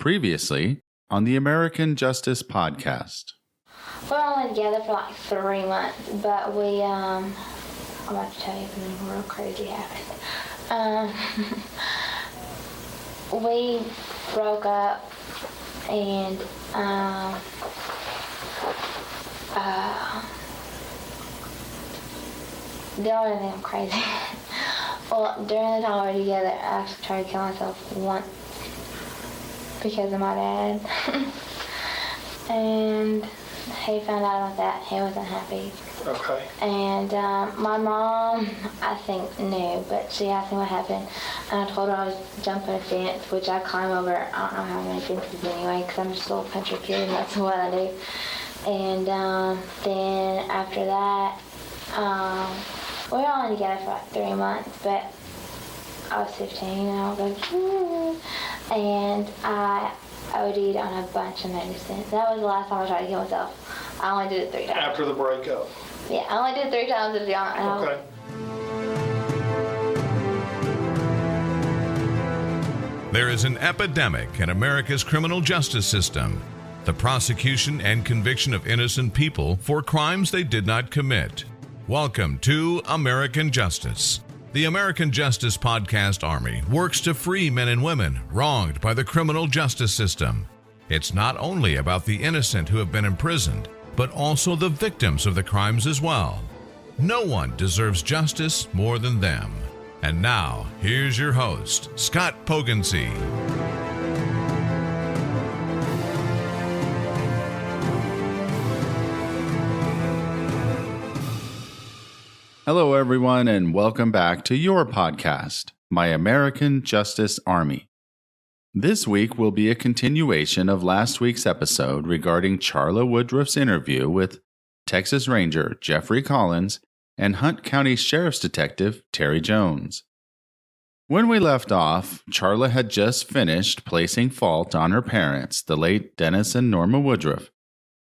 Previously on the American Justice Podcast. We were only together for like 3 months, but I'm about to tell you something real crazy happened. We broke up, and the only thing I'm crazy. Well, during the time we were together, I actually tried to kill myself once because of my dad. And he found out about that. He wasn't happy. Okay. And my mom, I think, knew, but she asked me what happened. And I told her I was jumping a fence, which I climb over. I don't know how many fences anyway, because I'm just a little country kid, and that's what I do. And then after that, we were only together for like 3 months, but I was 15 and I was like, and I OD'd on a bunch of medicine. That was the last time I tried to kill myself. I only did it 3 times. After the breakup? Yeah, I only did it 3 times to be honest. Okay. There is an epidemic in America's criminal justice system. The prosecution and conviction of innocent people for crimes they did not commit. Welcome to American Justice. The American Justice Podcast Army works to free men and women wronged by the criminal justice system. It's not only about the innocent who have been imprisoned, but also the victims of the crimes as well. No one deserves justice more than them. And now, here's your host, Scott Poggensee. Hello, everyone, and welcome back to your podcast, My American Justice Army. This week will be a continuation of last week's episode regarding Charla Woodruff's interview with Texas Ranger Jeffrey Collins and Hunt County Sheriff's Detective Terry Jones. When we left off, Charla had just finished placing fault on her parents, the late Dennis and Norma Woodruff,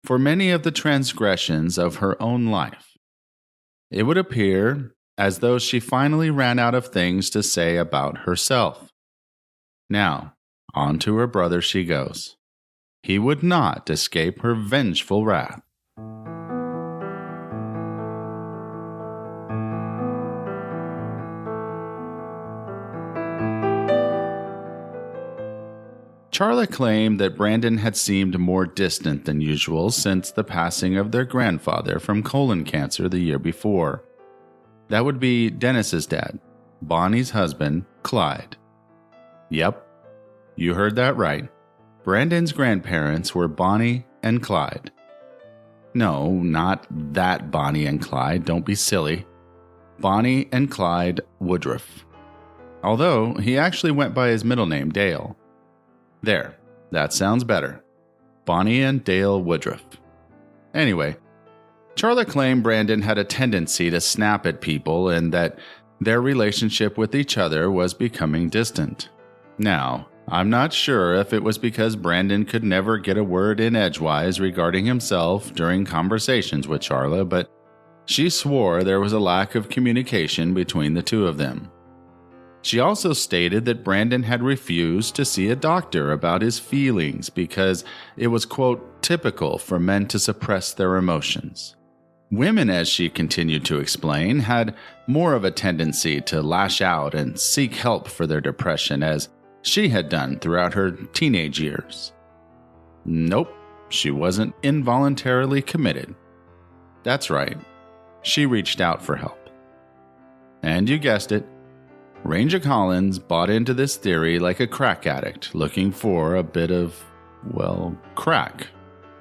for many of the transgressions of her own life. It would appear as though she finally ran out of things to say about herself. Now, on to her brother she goes. He would not escape her vengeful wrath. Charla claimed that Brandon had seemed more distant than usual since the passing of their grandfather from colon cancer the year before. That would be Dennis's dad, Bonnie's husband, Clyde. Yep, you heard that right. Brandon's grandparents were Bonnie and Clyde. No, not that Bonnie and Clyde, don't be silly. Bonnie and Clyde Woodruff. Although he actually went by his middle name, Dale. There, that sounds better. Bonnie and Dale Woodruff. Anyway, Charla claimed Brandon had a tendency to snap at people and that their relationship with each other was becoming distant. Now, I'm not sure if it was because Brandon could never get a word in edgewise regarding himself during conversations with Charla, but she swore there was a lack of communication between the two of them. She also stated that Brandon had refused to see a doctor about his feelings because it was, quote, typical for men to suppress their emotions. Women, as she continued to explain, had more of a tendency to lash out and seek help for their depression, as she had done throughout her teenage years. Nope, she wasn't involuntarily committed. That's right, she reached out for help. And you guessed it, Ranger Collins bought into this theory like a crack addict looking for a bit of, well, crack.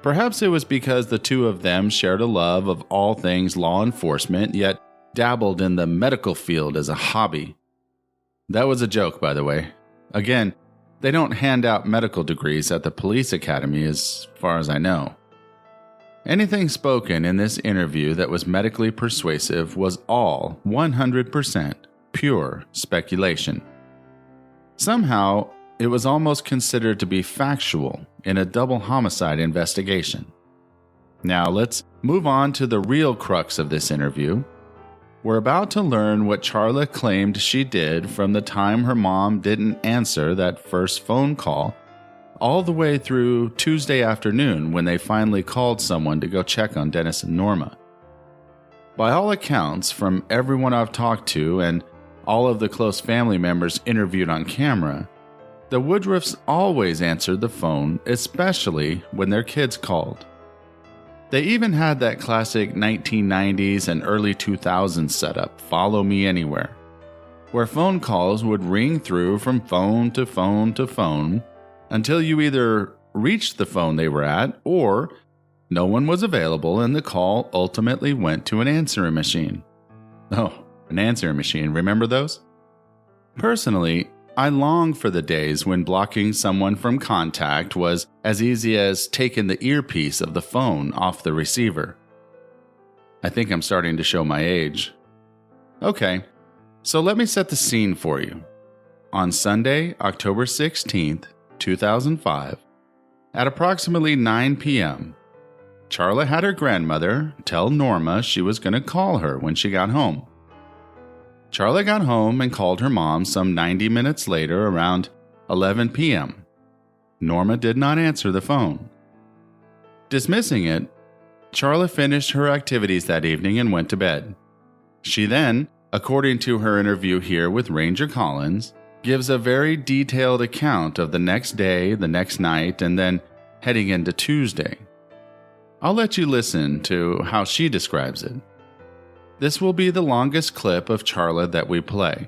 Perhaps it was because the two of them shared a love of all things law enforcement, yet dabbled in the medical field as a hobby. That was a joke, by the way. Again, they don't hand out medical degrees at the police academy as far as I know. Anything spoken in this interview that was medically persuasive was all 100% pure speculation. Somehow, it was almost considered to be factual in a double homicide investigation. Now let's move on to the real crux of this interview. We're about to learn what Charla claimed she did from the time her mom didn't answer that first phone call all the way through Tuesday afternoon when they finally called someone to go check on Dennis and Norma. By all accounts, from everyone I've talked to and all of the close family members interviewed on camera, the Woodruffs always answered the phone, especially when their kids called. They even had that classic 1990s and early 2000s setup, Follow Me Anywhere, where phone calls would ring through from phone to phone to phone until you either reached the phone they were at or no one was available and the call ultimately went to an answering machine. Oh, an answering machine, remember those? Personally, I long for the days when blocking someone from contact was as easy as taking the earpiece of the phone off the receiver. I think I'm starting to show my age. Okay, so let me set the scene for you. On Sunday, October 16th, 2005, at approximately 9 p.m., Charla had her grandmother tell Norma she was going to call her when she got home. Charla got home and called her mom some 90 minutes later around 11 p.m. Norma did not answer the phone. Dismissing it, Charla finished her activities that evening and went to bed. She then, according to her interview here with Ranger Collins, gives a very detailed account of the next day, the next night, and then heading into Tuesday. I'll let you listen to how she describes it. This will be the longest clip of Charla that we play,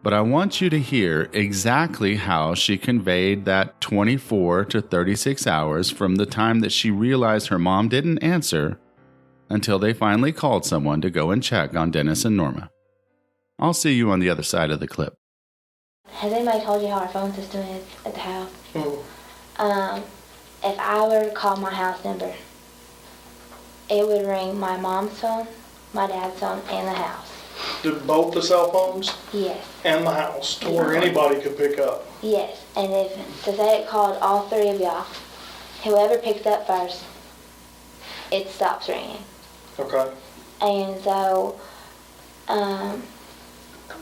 but I want you to hear exactly how she conveyed that 24 to 36 hours from the time that she realized her mom didn't answer until they finally called someone to go and check on Dennis and Norma. I'll see you on the other side of the clip. Has anybody told you how our phone system is at the house? If I were to call my house number, it would ring my mom's phone, my dad's phone, and the house. Did both the cell phones? Yes. And the house, to where anybody could pick up? Yes, and if to say it called all three of y'all, whoever picks up first, it stops ringing. Okay. And so,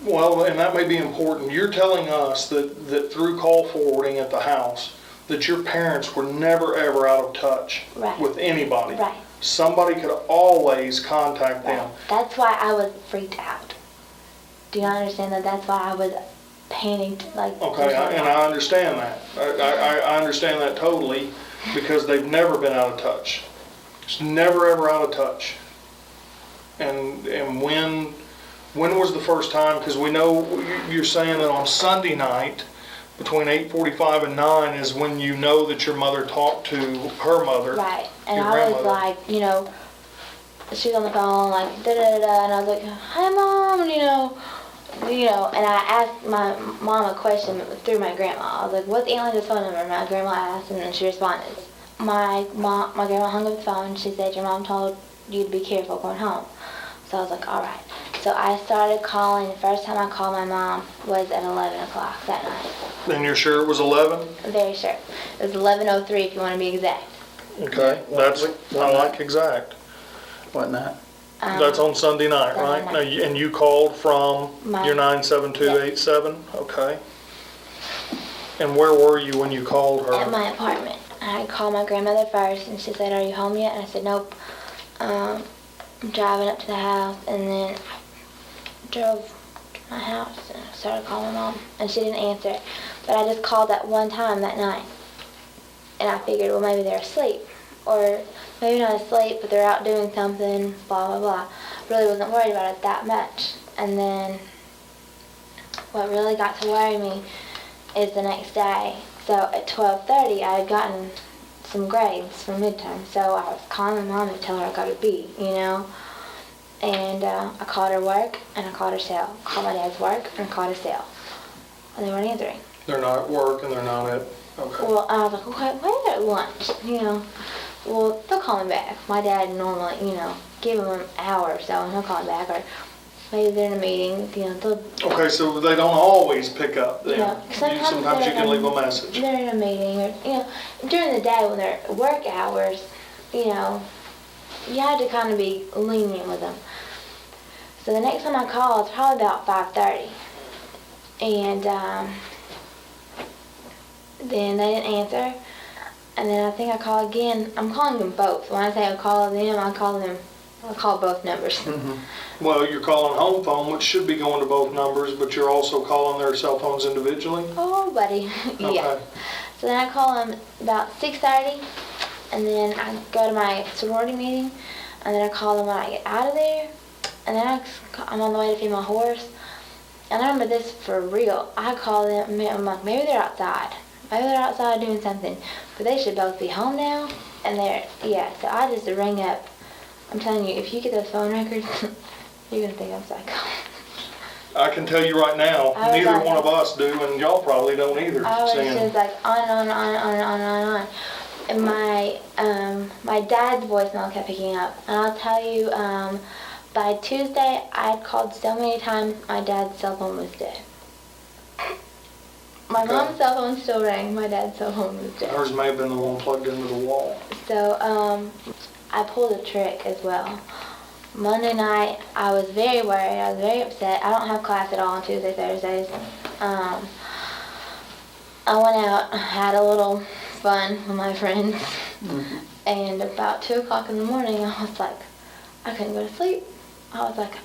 Well, and that may be important. You're telling us that through call forwarding at the house, that your parents were never ever out of touch Right. with anybody. Right. Somebody could always contact them. That's why I was freaked out. Do you understand that? That's why I was panicked. Okay, and I understand that. I understand that totally, because they've never been out of touch. It's never ever out of touch. And when was the first time? Because we know you're saying that on Sunday night, between 8:45 and 9 is when you know that your mother talked to her mother. Right, and your I was like, she's on the phone, like, da-da-da-da, and I was like, hi, Mom, and I asked my mom a question through my grandma. I was like, what's Aunt Linda's phone number? My grandma asked, and then she responded. My grandma hung up the phone, and she said, your mom told you to be careful going home. So I was like, all right. So I started calling. The first time I called my mom was at 11 o'clock that night. And you're sure it was 11? I'm very sure. It was 11:03 if you want to be exact. Okay, I like exact. Wasn't that? That's on Sunday night, Sunday right? night. Now, and you called from your 97287? Yes. Okay. And where were you when you called her? At my apartment. I called my grandmother first, and she said, are you home yet? And I said, nope. I'm driving up to the house, and then I drove to my house, and I started calling my mom, and she didn't answer. But I just called that one time that night, and I figured, well, maybe they're asleep, or maybe not asleep, but they're out doing something, blah, blah, blah. Really wasn't worried about it that much. And then what really got to worry me is the next day. So at 12:30, I had gotten some grades for midterm, so I was calling my mom to tell her I got a B, And I called her work, and I called her cell. I called my dad's work, and I called her cell. And they weren't answering. They're not at work and they're not at, okay. Well, I was like, okay, when they're at lunch, Well, they'll call me back. My dad normally, give him an hour or so, and he'll call me back. Or maybe they're in a meeting, they'll... Okay, so they don't always pick up then. Sometimes you can leave a message. They're in a meeting, or, during the day when they're work hours, you had to kind of be lenient with them. So the next time I called, it's probably about 5:30. And Then they didn't answer. And then I think I call again. I'm calling them both. When I say I call them, I call both numbers. Well, you're calling home phone, which should be going to both numbers, but you're also calling their cell phones individually? Oh, buddy. Yeah. Okay. So then I call them about 6:30, and then I go to my sorority meeting, and then I call them when I get out of there, and then I'm on the way to feed my horse. And I remember this for real. I call them, I'm like, maybe they're outside. Maybe they're outside doing something, but they should both be home now. And so I just ring up. I'm telling you, if you get those phone records, you're going to think I'm psycho. I can tell you right now, neither like, one of us do, and y'all probably don't either. I was just like on and on. And my dad's voicemail kept picking up. And I'll tell you, by Tuesday, I had called so many times, my dad's cell phone was dead. My mom's cell phone still rang, my dad's cell phone was dead. Ours may have been the one plugged into the wall. So, I pulled a trick as well. Monday night, I was very worried, I was very upset. I don't have class at all on Tuesday, Thursdays. I went out, had a little fun with my friends, and about 2 o'clock in the morning, I was like, I couldn't go to sleep. I was like,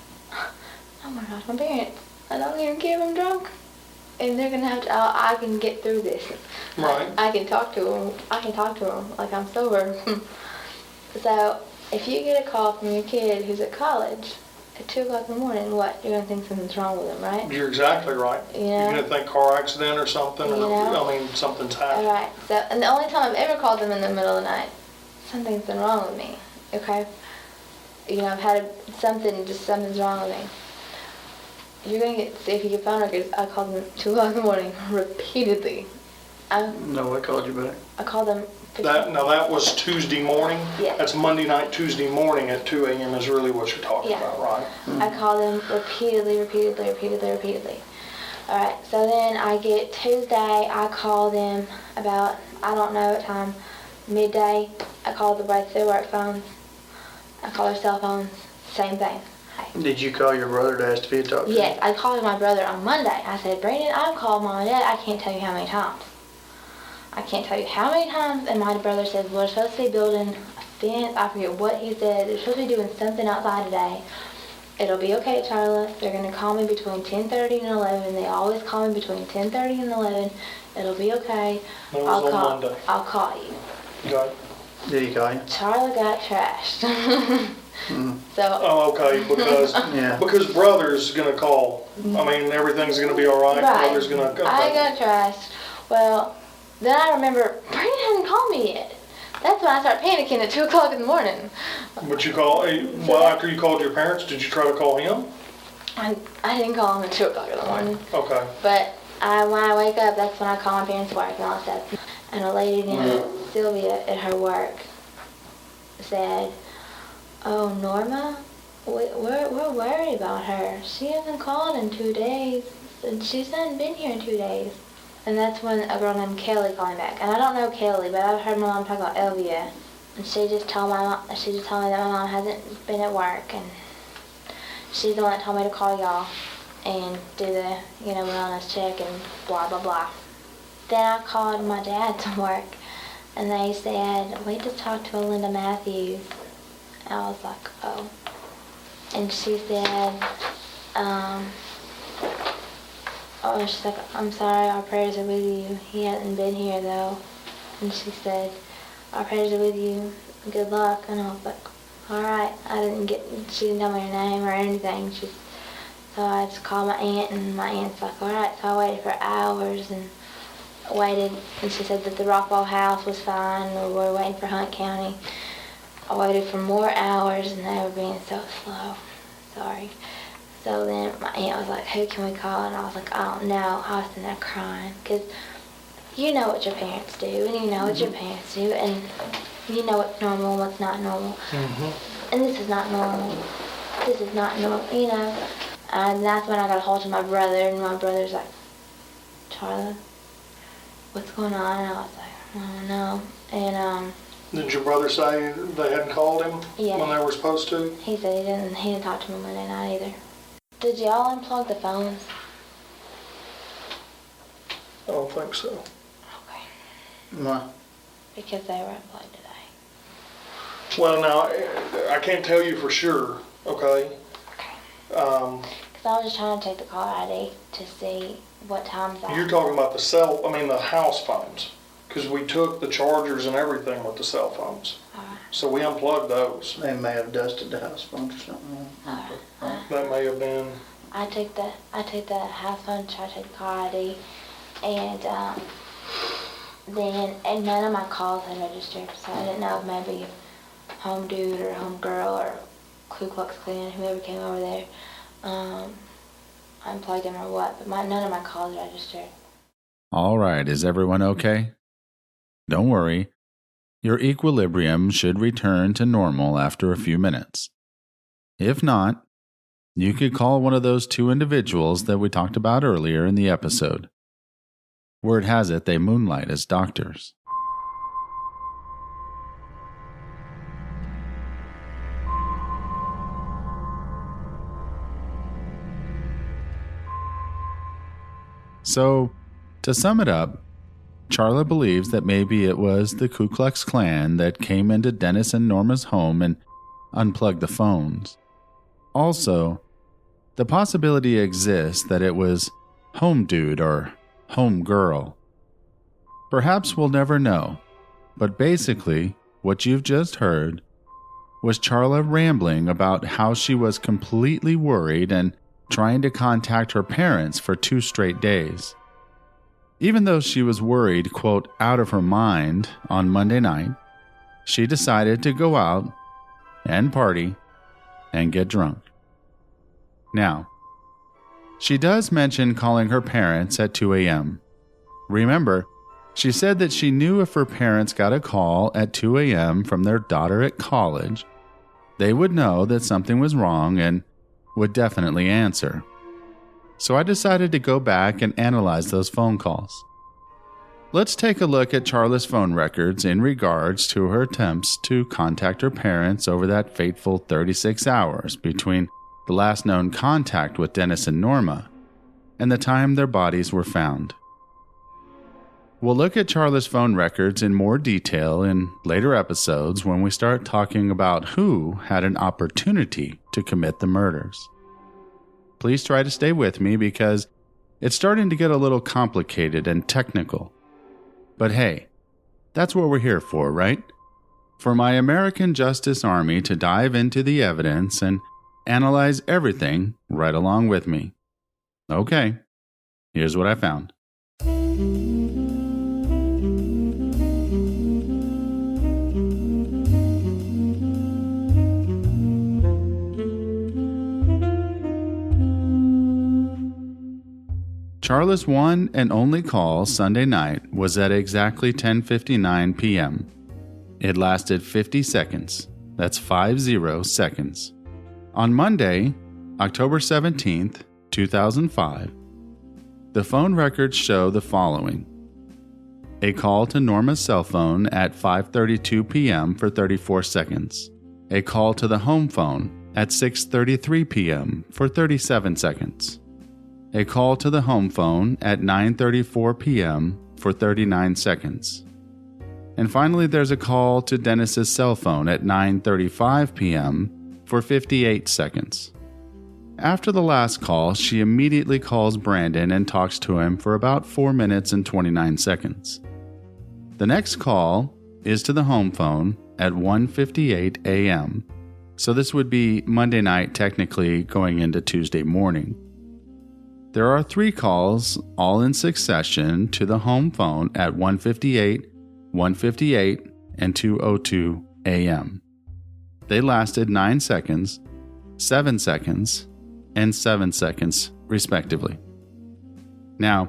oh my gosh, my parents, I don't even care if I'm drunk. And they're gonna have to, I can get through this. Right. I can talk to them like I'm sober. So, if you get a call from your kid who's at college at 2 o'clock in the morning, what? You're gonna think something's wrong with them, right? You're exactly right. You know? You're gonna think car accident or something, something's happened. All right. So, and the only time I've ever called them in the middle of the night, something's been wrong with me. Okay. You know, I've had something's wrong with me. You're gonna if you get phone records, I called them at 2 o'clock in the morning repeatedly. No, I called you back. I called them. That was Tuesday morning? Yeah. That's Monday night, Tuesday morning at 2 a.m. is really what you're talking about, right? I called them repeatedly. All right, so then I get Tuesday, I call them about, I don't know what time, midday. I call both their work phones. I call their cell phones, same thing. Hi. Did you call your brother to ask if he had talked to you? Yes, I called my brother on Monday. I said, Brandon, I've called Mom and Dad. I can't tell you how many times. And my brother says, we're supposed to be building a fence. I forget what he said. They're supposed to be doing something outside today. It'll be okay, Charla. They're going to call me between 10:30 and 11. They always call me between 10:30 and 11. It'll be okay. That was on Monday. I'll call you. Got it. Did he call you? Charla got trashed. So. Oh, okay, because brother's gonna call. I mean, everything's gonna be all right. Right. Brother's gonna. Okay. I got trashed. Well, then I remember Brandon hadn't called me yet. That's when I start panicking at 2 o'clock in the morning. But you after you called your parents, did you try to call him? I didn't call him at 2 o'clock in the morning. Okay. But when I wake up, that's when I call my parents' work and all that stuff. And a lady named Sylvia at her work said, oh, Norma, we're worried about her. She hasn't called in 2 days. And she hasn't been here in 2 days. And that's when a girl named Kelly called me back. And I don't know Kelly, but I've heard my mom talk about Elvia. And she just told me that my mom hasn't been at work. And she's the one that told me to call y'all and do the, wellness check and blah, blah, blah. Then I called my dad to work. And they said, we just talked to Linda Matthews. And I was like, oh. And she said, she's like, I'm sorry, our prayers are with you. He hasn't been here though. And she said, our prayers are with you. Good luck. And I was like, all right. She didn't tell me her name or anything. So I just called my aunt, and my aunt's like, all right. So I waited for hours and waited. And she said that the Rockwall house was fine. We were waiting for Hunt County. I waited for more hours, and they were being so slow. Sorry. So then my aunt was like, who can we call? And I was like, I don't know. I was sitting there crying. Because you know what your parents do, and you know what your parents do, and you know what's normal and what's not normal. Mm-hmm. And this is not normal. This is not normal, And that's when I got a hold of my brother, and my brother's like, Charla, what's going on? And I was like, I don't know. And, did your brother say they hadn't called him when they were supposed to? He said he didn't talk to me Monday night either. Did y'all unplug the phones? I don't think so. Okay. Why? Because they were unplugged today. Well, now, I can't tell you for sure, okay? Okay. Um, Because I was just trying to take the caller ID to see what times You're talking about the house phones, because we took the chargers and everything with the cell phones. So we unplugged those. They may have dusted the house phones or something. That may have been. I took the house phone, tried to take the caller ID, and none of my calls had registered, so I didn't know if maybe home dude or home girl or Ku Klux Klan, whoever came over there, unplugged them or what, but none of my calls registered. All right, is everyone okay? Don't worry. Your equilibrium should return to normal after a few minutes. If not, you could call one of those two individuals that we talked about earlier in the episode. Word has it they moonlight as doctors. So, to sum it up, Charla believes that maybe it was the Ku Klux Klan that came into Dennis and Norma's home and unplugged the phones. Also, the possibility exists that it was home dude or home girl. Perhaps we'll never know, but basically, what you've just heard was Charla rambling about how she was completely worried and trying to contact her parents for 2 straight days. Even though she was worried, quote, out of her mind on Monday night, she decided to go out and party and get drunk. Now, she does mention calling her parents at 2 a.m. Remember, she said that she knew if her parents got a call at 2 a.m. from their daughter at college, they would know that something was wrong and would definitely answer. So I decided to go back and analyze those phone calls. Let's take a look at Charla's phone records in regards to her attempts to contact her parents over that fateful 36 hours between the last known contact with Dennis and Norma and the time their bodies were found. We'll look at Charla's phone records in more detail in later episodes when we start talking about who had an opportunity to commit the murders. Please try to stay with me because it's starting to get a little complicated and technical. But hey, that's what we're here for, right? For my American Justice Army to dive into the evidence and analyze everything right along with me. Okay, here's what I found. Charla's one and only call Sunday night was at exactly 10:59 p.m. It lasted 50 seconds. That's 50 seconds. On Monday, October 17th, 2005, the phone records show the following. A call to Norma's cell phone at 5:32 p.m. for 34 seconds. A call to the home phone at 6:33 p.m. for 37 seconds. A call to the home phone at 9:34 p.m. for 39 seconds. And finally, there's a call to Dennis's cell phone at 9:35 p.m. for 58 seconds. After the last call, she immediately calls Brandon and talks to him for about 4 minutes and 29 seconds. The next call is to the home phone at 1:58 a.m. So this would be Monday night, technically going into Tuesday morning. There are 3 calls, all in succession, to the home phone at 1:58, 1:58, and 2:02 a.m. They lasted 9 seconds, 7 seconds, and 7 seconds, respectively. Now,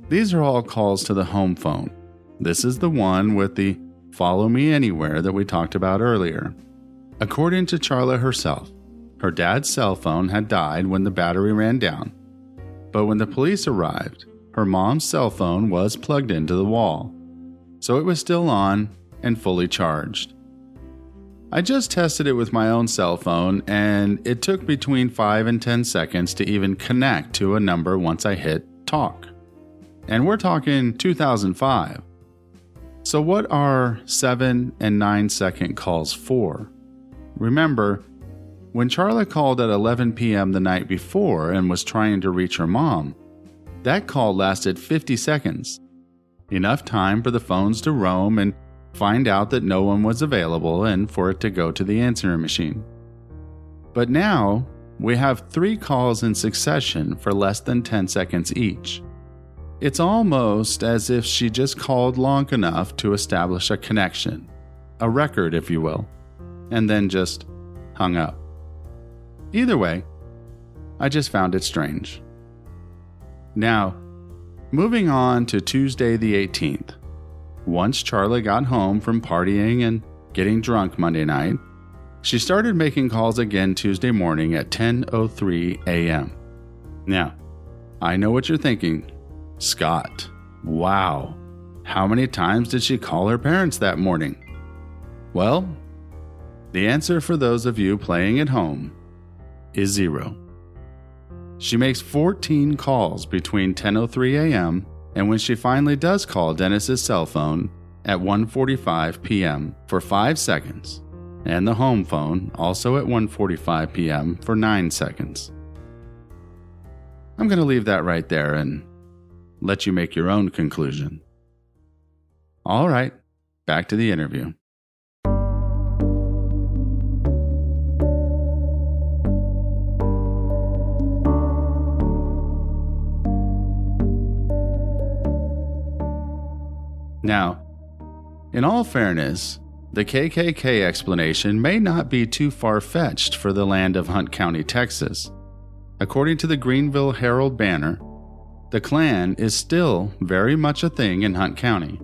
these are all calls to the home phone. This is the one with the Follow Me Anywhere that we talked about earlier. According to Charla herself, her dad's cell phone had died when the battery ran down. But when the police arrived, her mom's cell phone was plugged into the wall, so it was still on and fully charged. I just tested it with my own cell phone, and it took between 5 and 10 seconds to even connect to a number once I hit talk. And we're talking 2005. So what are 7 and 9 second calls for? Remember, when Charla called at 11 p.m. the night before and was trying to reach her mom, that call lasted 50 seconds. Enough time for the phones to roam and find out that no one was available and for it to go to the answering machine. But now, we have 3 calls in succession for less than 10 seconds each. It's almost as if she just called long enough to establish a connection, a record if you will, and then just hung up. Either way, I just found it strange. Now, moving on to Tuesday the 18th. Once Charla got home from partying and getting drunk Monday night, she started making calls again Tuesday morning at 10:03 a.m. Now, I know what you're thinking. Scott, wow, how many times did she call her parents that morning? Well, the answer for those of you playing at home is 0. She makes 14 calls between 10:03 a.m. and when she finally does call Dennis's cell phone at 1:45 p.m. for 5 seconds, and the home phone also at 1:45 p.m. for 9 seconds. I'm going to leave that right there and let you make your own conclusion. All right, back to the interview. Now, in all fairness, the KKK explanation may not be too far-fetched for the land of Hunt County, Texas. According to the Greenville Herald Banner, the Klan is still very much a thing in Hunt County.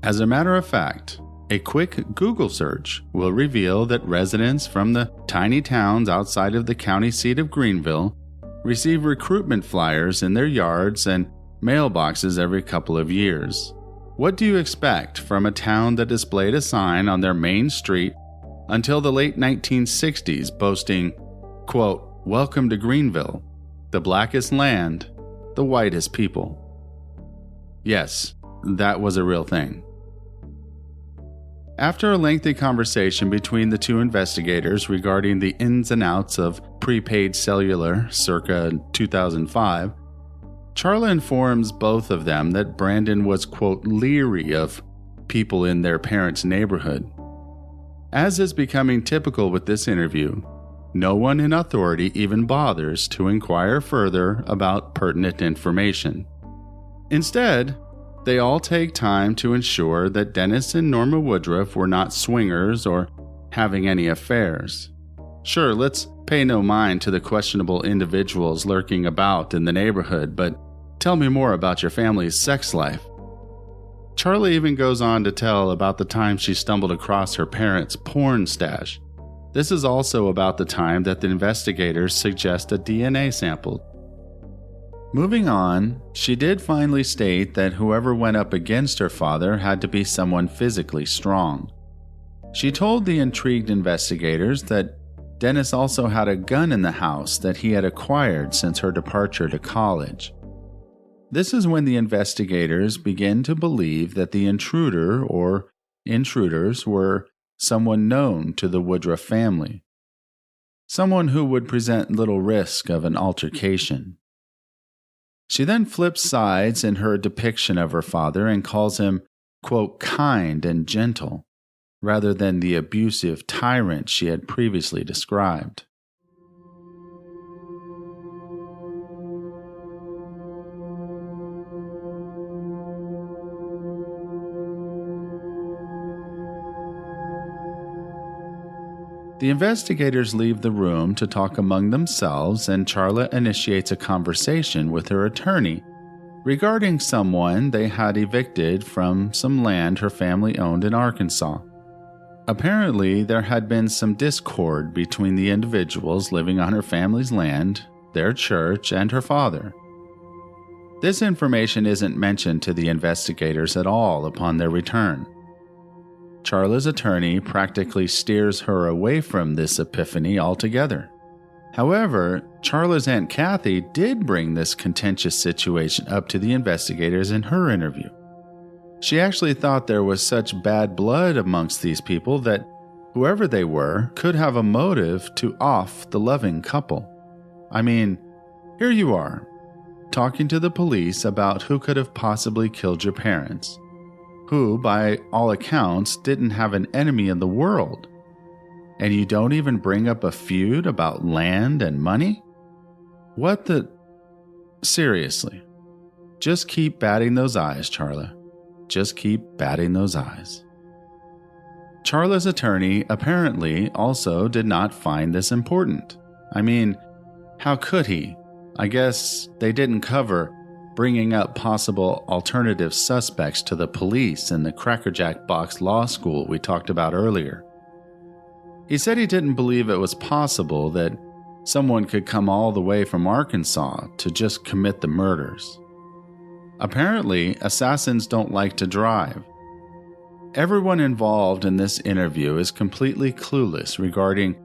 As a matter of fact, a quick Google search will reveal that residents from the tiny towns outside of the county seat of Greenville receive recruitment flyers in their yards and mailboxes every couple of years. What do you expect from a town that displayed a sign on their main street until the late 1960s boasting, quote, "Welcome to Greenville, the blackest land, the whitest people"? Yes, that was a real thing. After a lengthy conversation between the two investigators regarding the ins and outs of prepaid cellular circa 2005, Charla informs both of them that Brandon was, quote, leery of people in their parents' neighborhood. As is becoming typical with this interview, no one in authority even bothers to inquire further about pertinent information. Instead, they all take time to ensure that Dennis and Norma Woodruff were not swingers or having any affairs. Sure, let's pay no mind to the questionable individuals lurking about in the neighborhood, but tell me more about your family's sex life. Charla even goes on to tell about the time she stumbled across her parents' porn stash. This is also about the time that the investigators suggest a DNA sample. Moving on, she did finally state that whoever went up against her father had to be someone physically strong. She told the intrigued investigators that Dennis also had a gun in the house that he had acquired since her departure to college. This is when the investigators begin to believe that the intruder or intruders were someone known to the Woodruff family, someone who would present little risk of an altercation. She then flips sides in her depiction of her father and calls him, quote, kind and gentle, rather than the abusive tyrant she had previously described. The investigators leave the room to talk among themselves, and Charla initiates a conversation with her attorney regarding someone they had evicted from some land her family owned in Arkansas. Apparently, there had been some discord between the individuals living on her family's land, their church, and her father. This information isn't mentioned to the investigators at all upon their return. Charla's attorney practically steers her away from this epiphany altogether. However, Charla's Aunt Kathy did bring this contentious situation up to the investigators in her interview. She actually thought there was such bad blood amongst these people that whoever they were could have a motive to off the loving couple. I mean, here you are, talking to the police about who could have possibly killed your parents, who, by all accounts, didn't have an enemy in the world. And you don't even bring up a feud about land and money? What the... Seriously. Just keep batting those eyes, Charla. Just keep batting those eyes. Charla's attorney apparently also did not find this important. I mean, how could he? I guess they didn't cover bringing up possible alternative suspects to the police in the Crackerjack Box Law School we talked about earlier. He said he didn't believe it was possible that someone could come all the way from Arkansas to just commit the murders. Apparently, assassins don't like to drive. Everyone involved in this interview is completely clueless regarding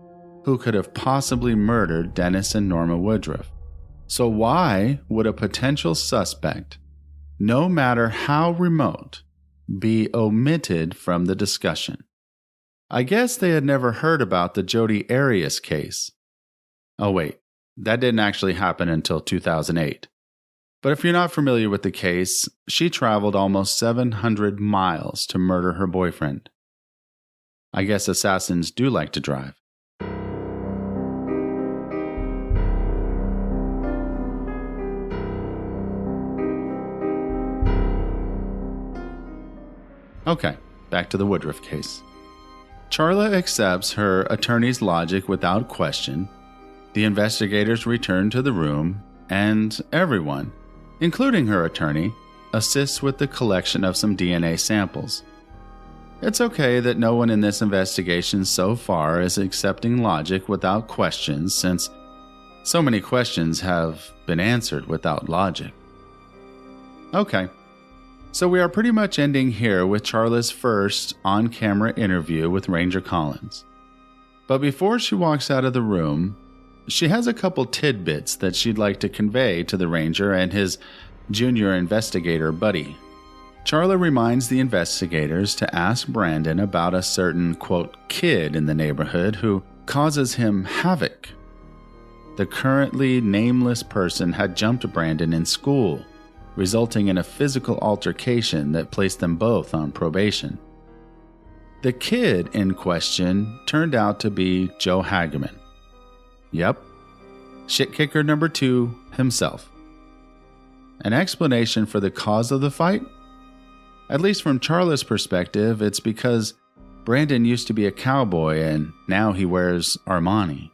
who could have possibly murdered Dennis and Norma Woodruff. So why would a potential suspect, no matter how remote, be omitted from the discussion? I guess they had never heard about the Jodi Arias case. Oh wait, that didn't actually happen until 2008. But if you're not familiar with the case, she traveled almost 700 miles to murder her boyfriend. I guess assassins do like to drive. Okay, back to the Woodruff case. Charla accepts her attorney's logic without question. The investigators return to the room, and everyone, including her attorney, assists with the collection of some DNA samples. It's okay that no one in this investigation so far is accepting logic without questions, since so many questions have been answered without logic. Okay, so we are pretty much ending here with Charla's first on-camera interview with Ranger Collins. But before she walks out of the room, she has a couple tidbits that she'd like to convey to the Ranger and his junior investigator buddy. Charla reminds the investigators to ask Brandon about a certain, quote, kid in the neighborhood who causes him havoc. The currently nameless person had jumped Brandon in school, resulting in a physical altercation that placed them both on probation. The kid in question turned out to be Joe Hageman. Yep, shit kicker number 2 himself. An explanation for the cause of the fight? At least from Charla's perspective, it's because Brandon used to be a cowboy and now he wears Armani.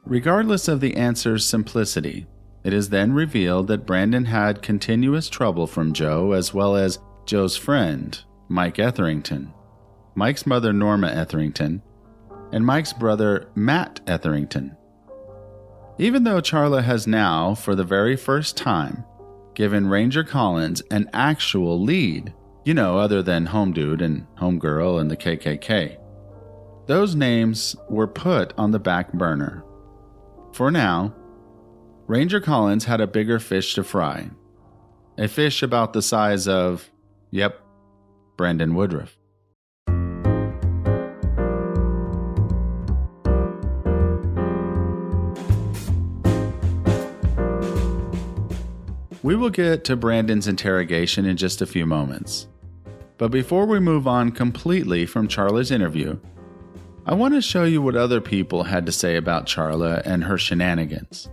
Regardless of the answer's simplicity, it is then revealed that Brandon had continuous trouble from Joe as well as Joe's friend, Mike Etherington, Mike's mother Norma Etherington, and Mike's brother Matt Etherington. Even though Charla has now, for the very first time, given Ranger Collins an actual lead, other than Home Dude and Home Girl and the KKK, those names were put on the back burner. For now, Ranger Collins had a bigger fish to fry. A fish about the size of, Brandon Woodruff. We will get to Brandon's interrogation in just a few moments. But before we move on completely from Charla's interview, I want to show you what other people had to say about Charla and her shenanigans.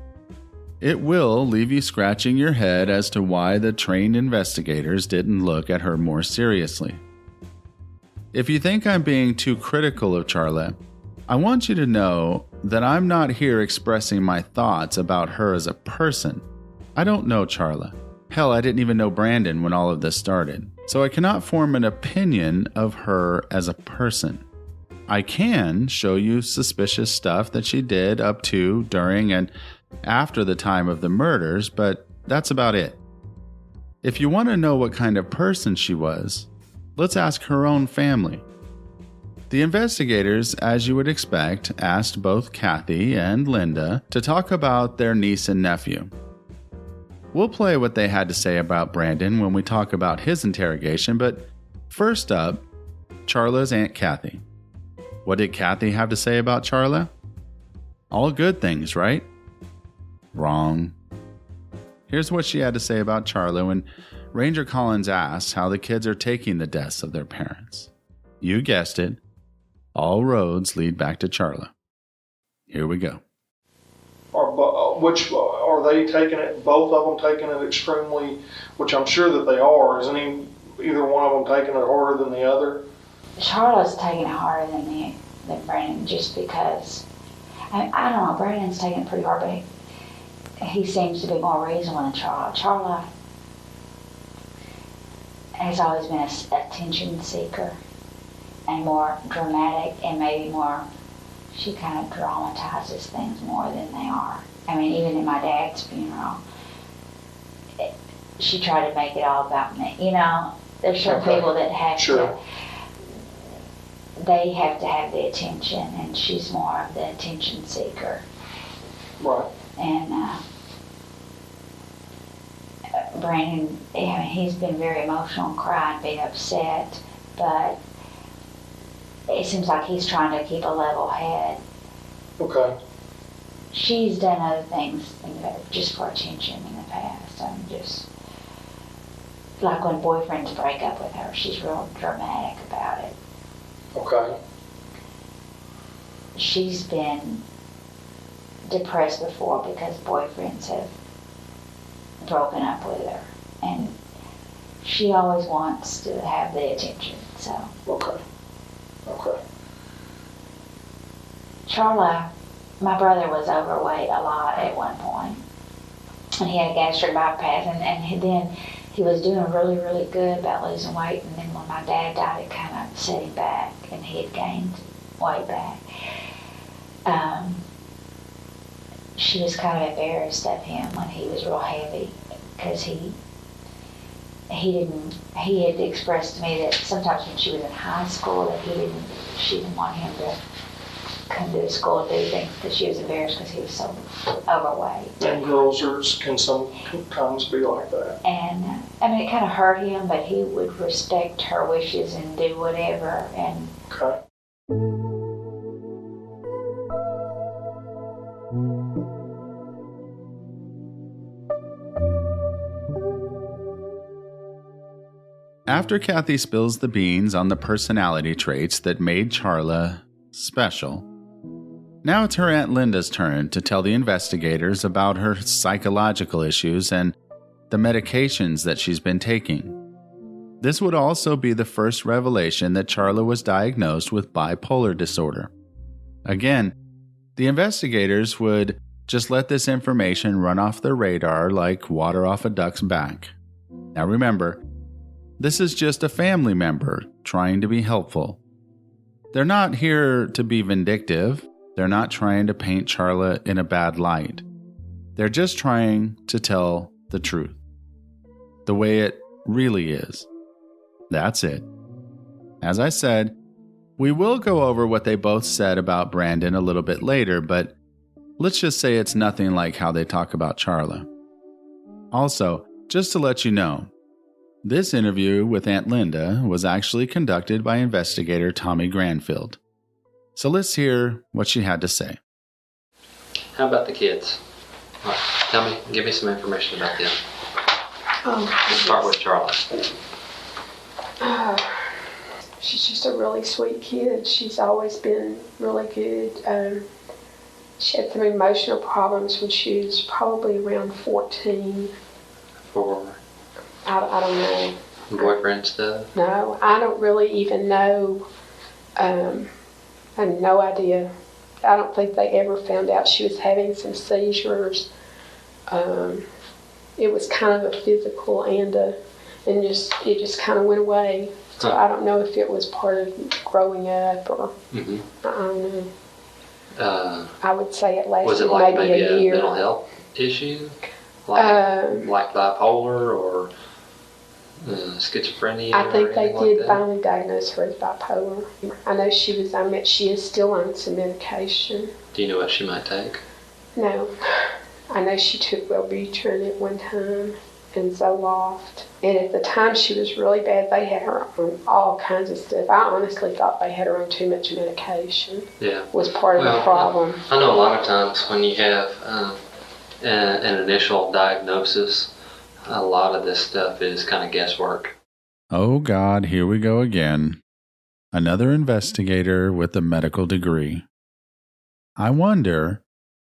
It will leave you scratching your head as to why the trained investigators didn't look at her more seriously. If you think I'm being too critical of Charla, I want you to know that I'm not here expressing my thoughts about her as a person. I don't know Charla. Hell, I didn't even know Brandon when all of this started, so I cannot form an opinion of her as a person. I can show you suspicious stuff that she did up to, during, and after the time of the murders, but that's about it. If you want to know what kind of person she was, let's ask her own family. The investigators, as you would expect, asked both Kathy and Linda to talk about their niece and nephew. We'll play what they had to say about Brandon when we talk about his interrogation, but first up, Charla's Aunt Kathy. What did Kathy have to say about Charla? All good things, right? Wrong. Here's what she had to say about Charla when Ranger Collins asks how the kids are taking the deaths of their parents. You guessed it. All roads lead back to Charla. Here we go. Are they taking it, both of them taking it extremely, which I'm sure that they are, isn't either one of them taking it harder than the other? Charla's taking it harder than Brandon, just because, I don't know, Brandon's taking it pretty hard, but he seems to be more reasonable than Charla. Charla has always been an attention seeker and more dramatic and maybe more, she kind of dramatizes things more than they are. I mean, even in my dad's funeral, she tried to make it all about me. You know, there's certain people that have to, they have to have the attention, and she's more of the attention seeker. Right. And Brandon, I mean, he's been very emotional and crying, being upset, but it seems like he's trying to keep a level head. Okay. She's done other things just for attention in the past. Just like when boyfriends break up with her, she's real dramatic about it. Okay. She's been depressed before because boyfriends have broken up with her, and she always wants to have the attention. So. Okay. Charla, my brother was overweight a lot at one point, and he had a gastric bypass, and then he was doing really, really good about losing weight, and then when my dad died, it kind of set him back, and he had gained weight back. She was kind of embarrassed of him when he was real heavy, because he had expressed to me that sometimes when she was in high school that she didn't want him to come to school and do things because she was embarrassed because he was so overweight. And girls can sometimes be like that. And I mean, it kind of hurt him, but he would respect her wishes and do whatever. And okay. After Kathy spills the beans on the personality traits that made Charla special, now it's her Aunt Linda's turn to tell the investigators about her psychological issues and the medications that she's been taking. This would also be the first revelation that Charla was diagnosed with bipolar disorder. Again, the investigators would just let this information run off their radar like water off a duck's back. Now remember, this is just a family member trying to be helpful. They're not here to be vindictive. They're not trying to paint Charla in a bad light. They're just trying to tell the truth, the way it really is. That's it. As I said, we will go over what they both said about Brandon a little bit later, but let's just say it's nothing like how they talk about Charla. Also, just to let you know, this interview with Aunt Linda was actually conducted by investigator Tommy Granfield. So let's hear what she had to say. How about the kids? Give me some information about them. Let's start with Charla. She's just a really sweet kid. She's always been really good. She had some emotional problems when she was probably around 14. I don't know. Boyfriend stuff? No, I don't really even know. I have no idea. I don't think they ever found out she was having some seizures. It was kind of a physical and it just kind of went away. So I don't know if it was part of growing up or I don't know. I would say it lasted was it like maybe a year. Mental health issue? Like bipolar or schizophrenia? I think they did like finally diagnose her as bipolar. I know she is still on some medication. Do you know what she might take? No. I know she took Wellbutrin at one time and Zoloft. And at the time she was really bad, they had her on all kinds of stuff. I honestly thought they had her on too much medication. Yeah. Was part of the problem. I know a lot of times when you have an initial diagnosis, a lot of this stuff is kind of guesswork. Oh God, here we go again. Another investigator with a medical degree. I wonder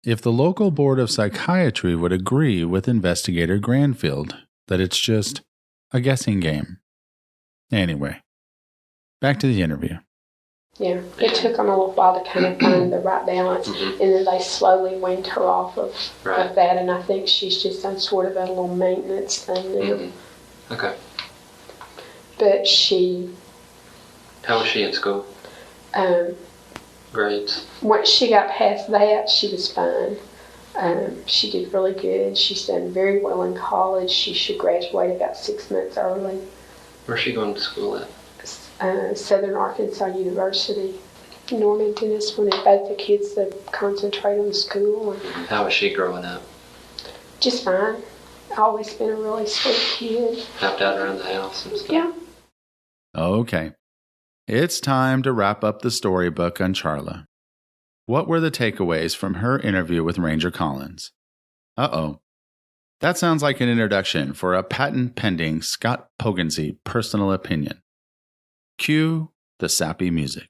if the local board of psychiatry would agree with Investigator Granfield that it's just a guessing game. Anyway, back to the interview. Yeah, it took them a little while to kind of find the right balance, and then they slowly weaned her off of that, and I think she's just on sort of a little maintenance thing now. Okay. But how was she in school? Grades? Once she got past that, she was fine. She did really good. She's done very well in college. She should graduate about 6 months early. Where's she going to school at? Southern Arkansas University. Normanton is one of both the kids that concentrate on school. How was she growing up? Just fine. Always been a really sweet kid. Helped out around the house and stuff? Yeah. Okay. It's time to wrap up the storybook on Charla. What were the takeaways from her interview with Ranger Collins? Uh-oh. That sounds like an introduction for a patent-pending Scott Poggensee personal opinion. Cue the sappy music.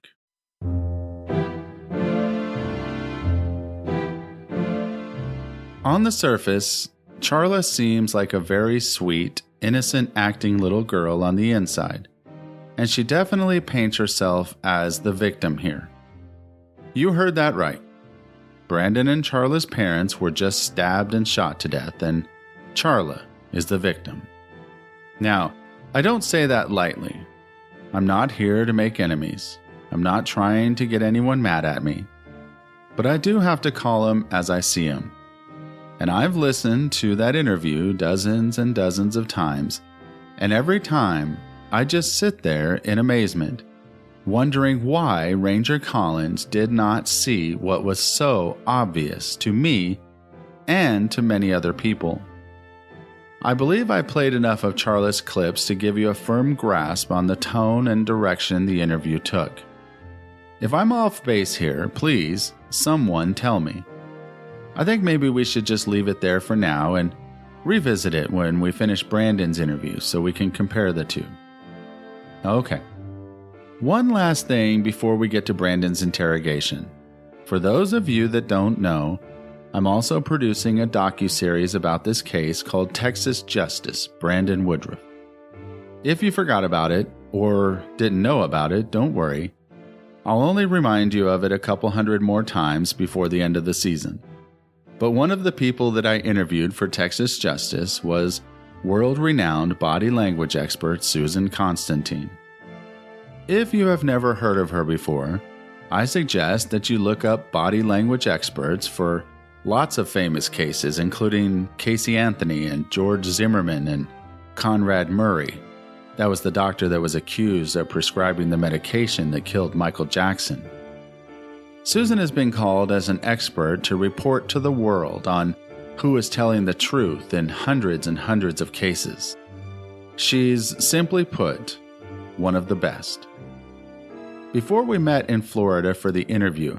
On the surface, Charla seems like a very sweet, innocent-acting little girl on the inside, and she definitely paints herself as the victim here. You heard that right. Brandon and Charla's parents were just stabbed and shot to death, and Charla is the victim. Now, I don't say that lightly. I'm not here to make enemies. I'm not trying to get anyone mad at me. But I do have to call them as I see them. And I've listened to that interview dozens and dozens of times, and every time I just sit there in amazement, wondering why Ranger Collins did not see what was so obvious to me and to many other people. I believe I played enough of Charla's clips to give you a firm grasp on the tone and direction the interview took. If I'm off base here, please, someone tell me. I think maybe we should just leave it there for now and revisit it when we finish Brandon's interview so we can compare the two. Okay. One last thing before we get to Brandon's interrogation. For those of you that don't know, I'm also producing a docuseries about this case called Texas Justice, Brandon Woodruff. If you forgot about it or didn't know about it, don't worry. I'll only remind you of it a couple hundred more times before the end of the season. But one of the people that I interviewed for Texas Justice was world-renowned body language expert Susan Constantine. If you have never heard of her before, I suggest that you look up body language experts for lots of famous cases, including Casey Anthony and George Zimmerman and Conrad Murray. That was the doctor that was accused of prescribing the medication that killed Michael Jackson. Susan has been called as an expert to report to the world on who is telling the truth in hundreds and hundreds of cases. She's, simply put, one of the best. Before we met in Florida for the interview,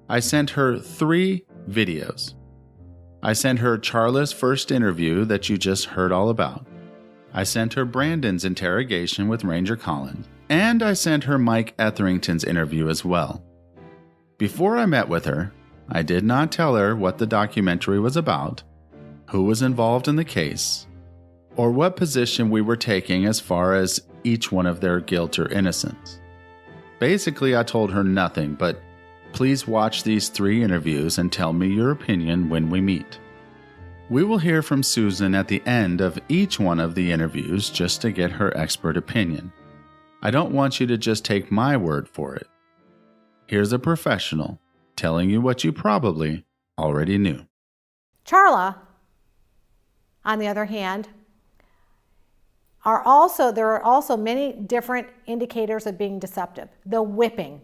I sent her 3 videos. I sent her Charla's first interview that you just heard all about. I sent her Brandon's interrogation with Ranger Collins, and I sent her Mike Etherington's interview as well. Before I met with her, I did not tell her what the documentary was about, who was involved in the case, or what position we were taking as far as each one of their guilt or innocence. Basically, I told her nothing, but please watch these 3 interviews and tell me your opinion when we meet. We will hear from Susan at the end of each one of the interviews just to get her expert opinion. I don't want you to just take my word for it. Here's a professional telling you what you probably already knew. Charla, on the other hand, there are also many different indicators of being deceptive. The whipping.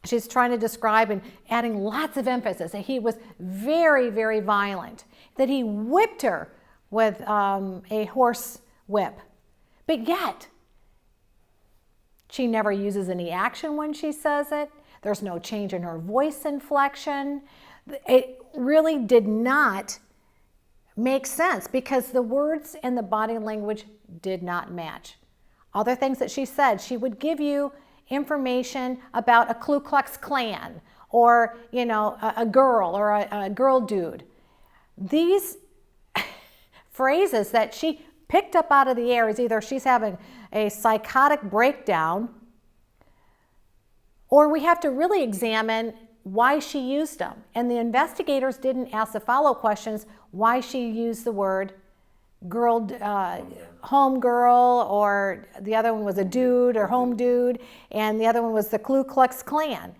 She's trying to describe and adding lots of emphasis that he was very, very violent, that he whipped her with a horse whip. But yet, she never uses any action when she says it. There's no change in her voice inflection. It really did not make sense because the words and the body language did not match. Other things that she said, she would give you information about a Ku Klux Klan or, a girl or a girl dude. These phrases that she picked up out of the air is either she's having a psychotic breakdown, or we have to really examine why she used them. And the investigators didn't ask the follow-up questions why she used the word girl, home girl, or the other one was a dude or home dude, and the other one was the Ku Klux Klan.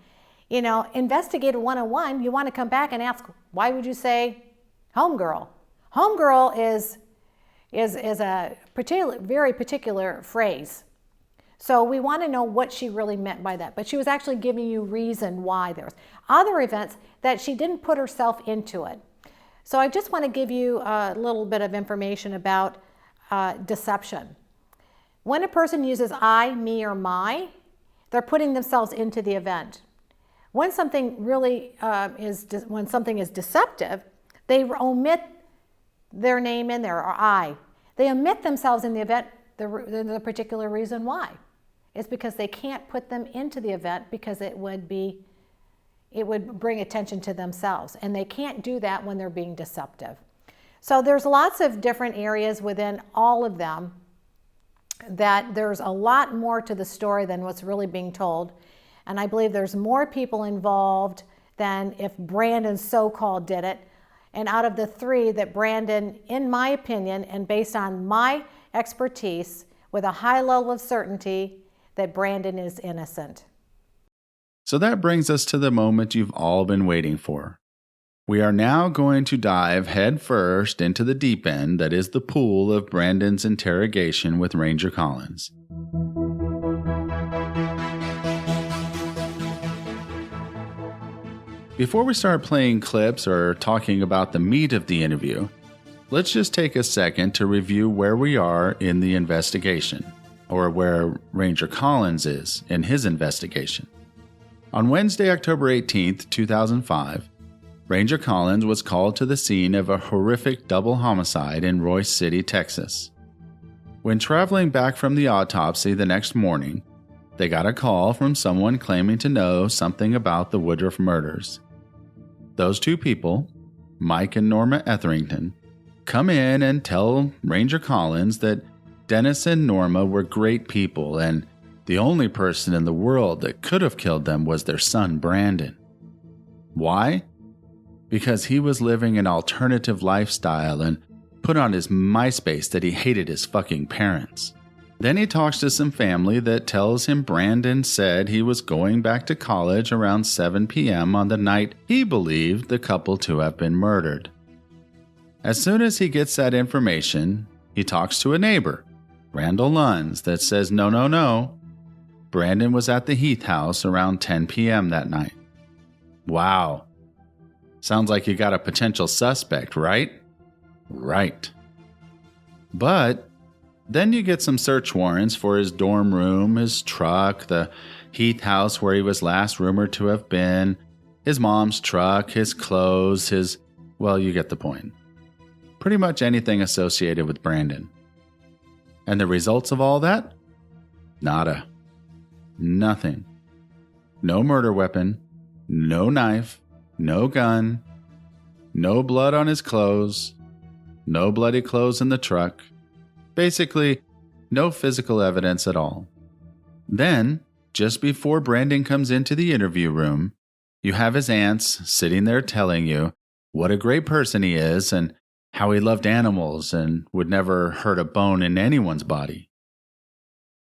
Investigator 101, you want to come back and ask, why would you say home girl? Home girl is a very particular phrase. So we want to know what she really meant by that. But she was actually giving you reason why there was other events that she didn't put herself into it. So I just want to give you a little bit of information about deception. When a person uses I, me, or my, they're putting themselves into the event. When something really when something is deceptive, they omit their name in there, or I. They omit themselves in the event, the particular reason why. It's because they can't put them into the event because it would bring attention to themselves. And they can't do that when they're being deceptive. So there's lots of different areas within all of them that there's a lot more to the story than what's really being told. And I believe there's more people involved than if Brandon so-called did it. And out of the three that Brandon, in my opinion, and based on my expertise, with a high level of certainty, that Brandon is innocent. So that brings us to the moment you've all been waiting for. We are now going to dive head first into the deep end that is the pool of Brandon's interrogation with Ranger Collins. Before we start playing clips or talking about the meat of the interview, let's just take a second to review where we are in the investigation, or where Ranger Collins is in his investigation. On Wednesday, October 18th, 2005, Ranger Collins was called to the scene of a horrific double homicide in Royce City, Texas. When traveling back from the autopsy the next morning, they got a call from someone claiming to know something about the Woodruff murders. Those two people, Mike and Norma Etherington, come in and tell Ranger Collins that Dennis and Norma were great people and the only person in the world that could have killed them was their son, Brandon. Why? Because he was living an alternative lifestyle and put on his MySpace that he hated his fucking parents. Then he talks to some family that tells him Brandon said he was going back to college around 7 p.m. on the night he believed the couple to have been murdered. As soon as he gets that information, he talks to a neighbor, Randall Lunds, that says no. Brandon was at the Heath house around 10 p.m. that night. Wow. Sounds like you got a potential suspect, right? Right. But then you get some search warrants for his dorm room, his truck, the Heath house where he was last rumored to have been, his mom's truck, his clothes, well, you get the point. Pretty much anything associated with Brandon. And the results of all that? Nada. Nothing. No murder weapon, no knife, no gun, no blood on his clothes, no bloody clothes in the truck. Basically, no physical evidence at all. Then, just before Brandon comes into the interview room, you have his aunts sitting there telling you what a great person he is and how he loved animals and would never hurt a bone in anyone's body.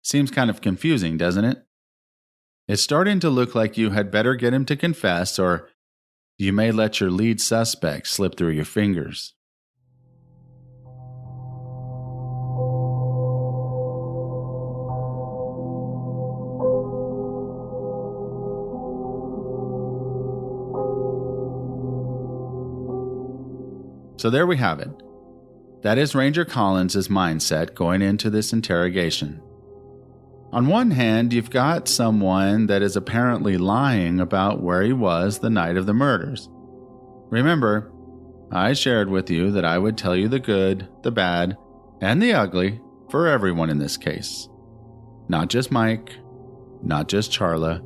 Seems kind of confusing, doesn't it? It's starting to look like you had better get him to confess, or you may let your lead suspect slip through your fingers. So there we have it. That is Ranger Collins' mindset going into this interrogation. On one hand, you've got someone that is apparently lying about where he was the night of the murders. Remember, I shared with you that I would tell you the good, the bad, and the ugly for everyone in this case. Not just Mike, not just Charla,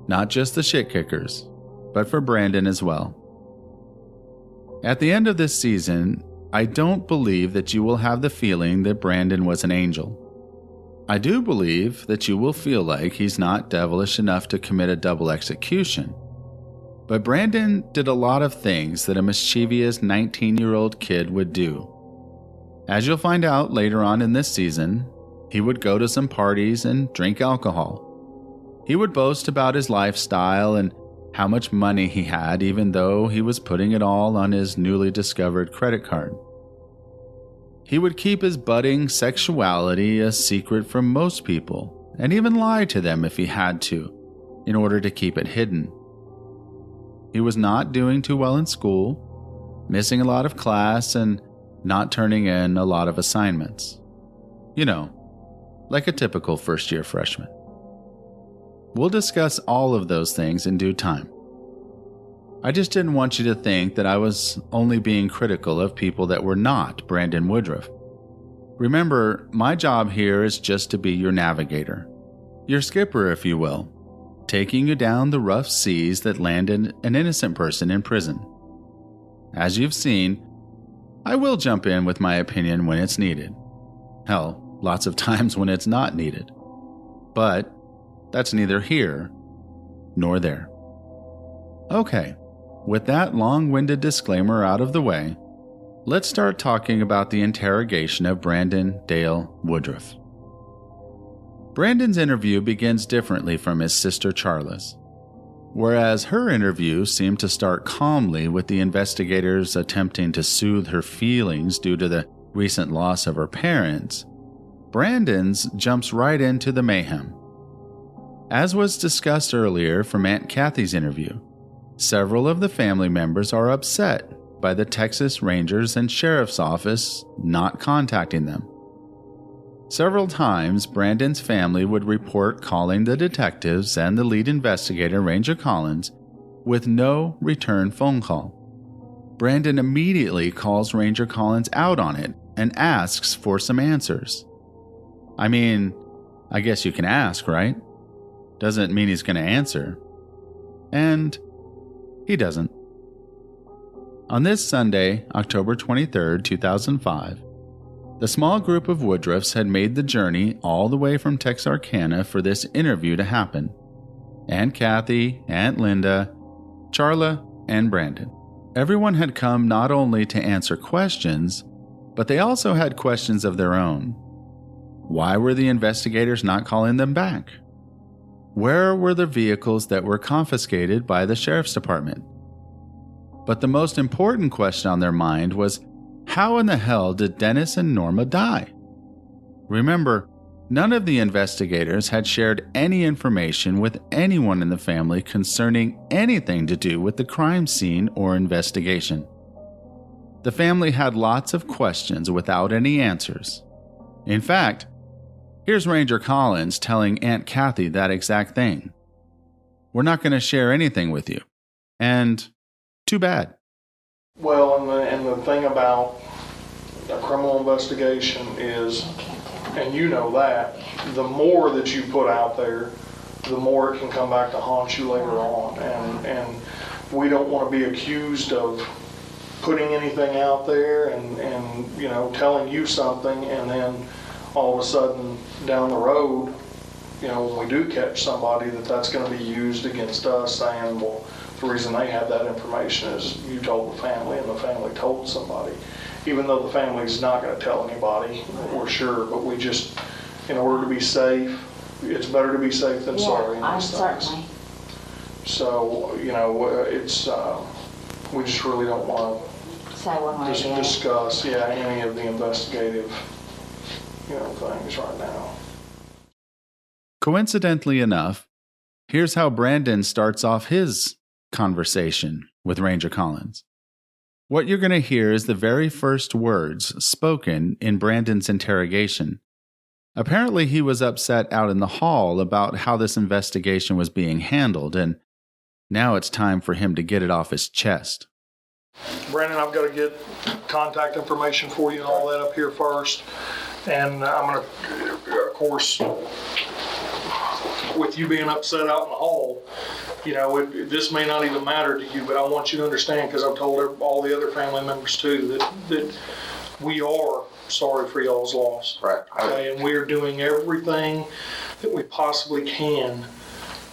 not just the shit kickers, but for Brandon as well. At the end of this season, I don't believe that you will have the feeling that Brandon was an angel. I do believe that you will feel like he's not devilish enough to commit a double execution. But Brandon did a lot of things that a mischievous 19-year-old kid would do. As you'll find out later on in this season, he would go to some parties and drink alcohol. He would boast about his lifestyle and how much money he had, even though he was putting it all on his newly discovered credit card. He would keep his budding sexuality a secret from most people, and even lie to them if he had to, in order to keep it hidden. He was not doing too well in school, missing a lot of class, and not turning in a lot of assignments. You know, like a typical first-year freshman. We'll discuss all of those things in due time. I just didn't want you to think that I was only being critical of people that were not Brandon Woodruff. Remember, my job here is just to be your navigator, your skipper, if you will, taking you down the rough seas that landed an innocent person in prison. As you've seen, I will jump in with my opinion when it's needed. Hell, lots of times when it's not needed. But that's neither here nor there. Okay, with that long-winded disclaimer out of the way, let's start talking about the interrogation of Brandon Dale Woodruff. Brandon's interview begins differently from his sister Charla's. Whereas her interview seemed to start calmly with the investigators attempting to soothe her feelings due to the recent loss of her parents, Brandon's jumps right into the mayhem. As was discussed earlier from Aunt Kathy's interview, several of the family members are upset by the Texas Rangers and Sheriff's Office not contacting them. Several times, Brandon's family would report calling the detectives and the lead investigator, Ranger Collins, with no return phone call. Brandon immediately calls Ranger Collins out on it and asks for some answers. I mean, I guess you can ask, right? Doesn't mean he's going to answer. And he doesn't. On this Sunday, October 23rd, 2005, the small group of Woodruffs had made the journey all the way from Texarkana for this interview to happen. Aunt Kathy, Aunt Linda, Charla, and Brandon. Everyone had come not only to answer questions, but they also had questions of their own. Why were the investigators not calling them back? Where were the vehicles that were confiscated by the sheriff's department? But the most important question on their mind was, how in the hell did Dennis and Norma die? Remember, none of the investigators had shared any information with anyone in the family concerning anything to do with the crime scene or investigation. The family had lots of questions without any answers. In fact, here's Ranger Collins telling Aunt Kathy that exact thing. We're not going to share anything with you. And too bad. Well, and the thing about a criminal investigation is, and you know that, the more that you put out there, the more it can come back to haunt you later on. And we don't want to be accused of putting anything out there and you know, telling you something, and then all of a sudden down the road, you know, when we do catch somebody, that's going to be used against us, saying, well, the reason they had that information is you told the family and the family told somebody. Even though the family's not going to tell anybody, we're sure, but we just, in order to be safe, it's better to be safe than sorry in these things. Certainly. So, you know, it's, we just really don't want to discuss, any of the investigative, you know, things right now. Coincidentally enough, here's how Brandon starts off his conversation with Ranger Collins. What you're going to hear is the very first words spoken in Brandon's interrogation. Apparently, he was upset out in the hall about how this investigation was being handled, and now it's time for him to get it off his chest. Brandon, I've got to get contact information for you and all that up here first. And I'm going to, of course, with you being upset out in the hall, this may not even matter to you, but I want you to understand, because I've told all the other family members too, that we are sorry for y'all's loss. Right. Okay, and we're doing everything that we possibly can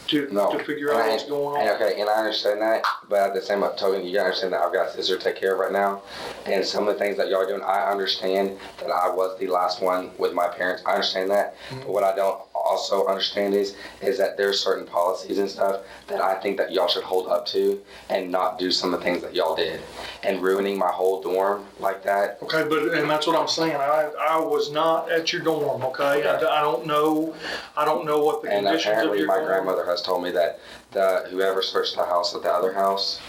to figure out what's going on. Okay, and I understand that, but at the same token, you gotta understand that I've got a sister to take care of right now, and some of the things that y'all are doing, I understand that I was the last one with my parents. I understand that, but what I don't also understand is that there's certain policies and stuff that I think that y'all should hold up to and not do some of the things that y'all did, and ruining my whole dorm like that. Okay, and that's what I'm saying. I was not at your dorm. Okay, I don't know what the conditions of your dorm. And apparently, my grandmother has told me that whoever searched the house at the other house,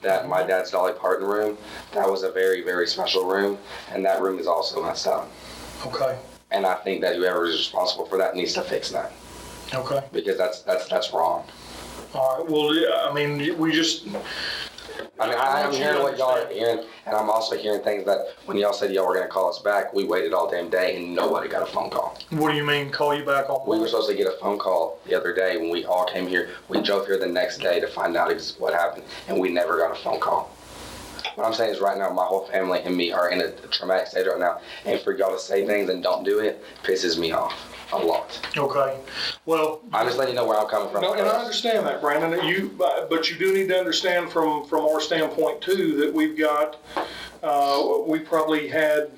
that my dad's Dolly Parton room, that was a very, very special room, and that room is also messed up. Okay. And I think that whoever is responsible for that needs to fix that. Okay. Because that's wrong. All right. Well, yeah, I mean, we just. I'm hearing what y'all are hearing, and I'm also hearing things that when y'all said y'all were going to call us back, we waited all damn day and nobody got a phone call. What do you mean, call you back on? We were supposed to get a phone call the other day when we all came here. We drove here the next day to find out what happened, and we never got a phone call. What I'm saying is right now, my whole family and me are in a traumatic state right now, and for y'all to say things and don't do it pisses me off a lot. Okay. Well, I'm just letting you know where I'm coming from. No, and I understand that, Brandon. But you do need to understand from our standpoint too that we've got we probably had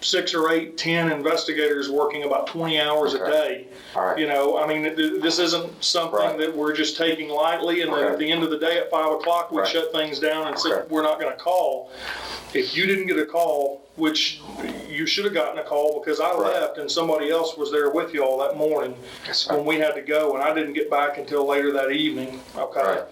6 or 8, 10 investigators working about 20 hours a day. All right. I mean, this isn't something that we're just taking lightly, and at the end of the day at 5 o'clock we shut things down and say we're not going to call. If you didn't get a call, which you should have gotten a call because I left and somebody else was there with you all that morning when we had to go, and I didn't get back until later that evening. Okay. Right.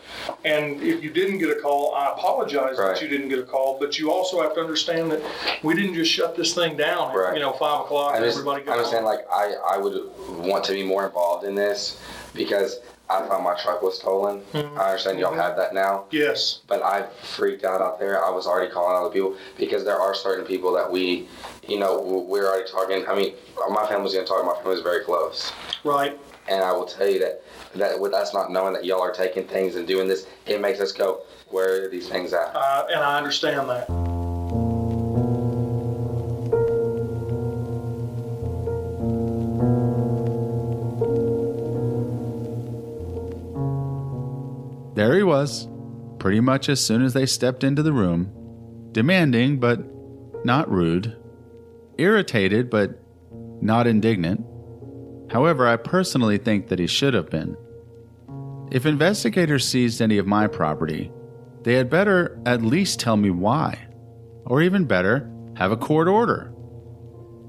And if you didn't get a call, I apologize that you didn't get a call, but you also have to understand that we didn't just shut this thing down at 5 o'clock and everybody got home. Like I would want to be more involved in this because I thought my truck was stolen. Mm-hmm. I understand y'all have that now. Yes. But I freaked out there. I was already calling other people because there are certain people that we're already talking. I mean, my family's going to talk. My family's very close. Right. And I will tell you that with us not knowing that y'all are taking things and doing this, it makes us go, where are these things at? And I understand that. There he was, pretty much as soon as they stepped into the room, demanding but not rude, irritated but not indignant. However, I personally think that he should have been. If investigators seized any of my property, they had better at least tell me why, or even better, have a court order.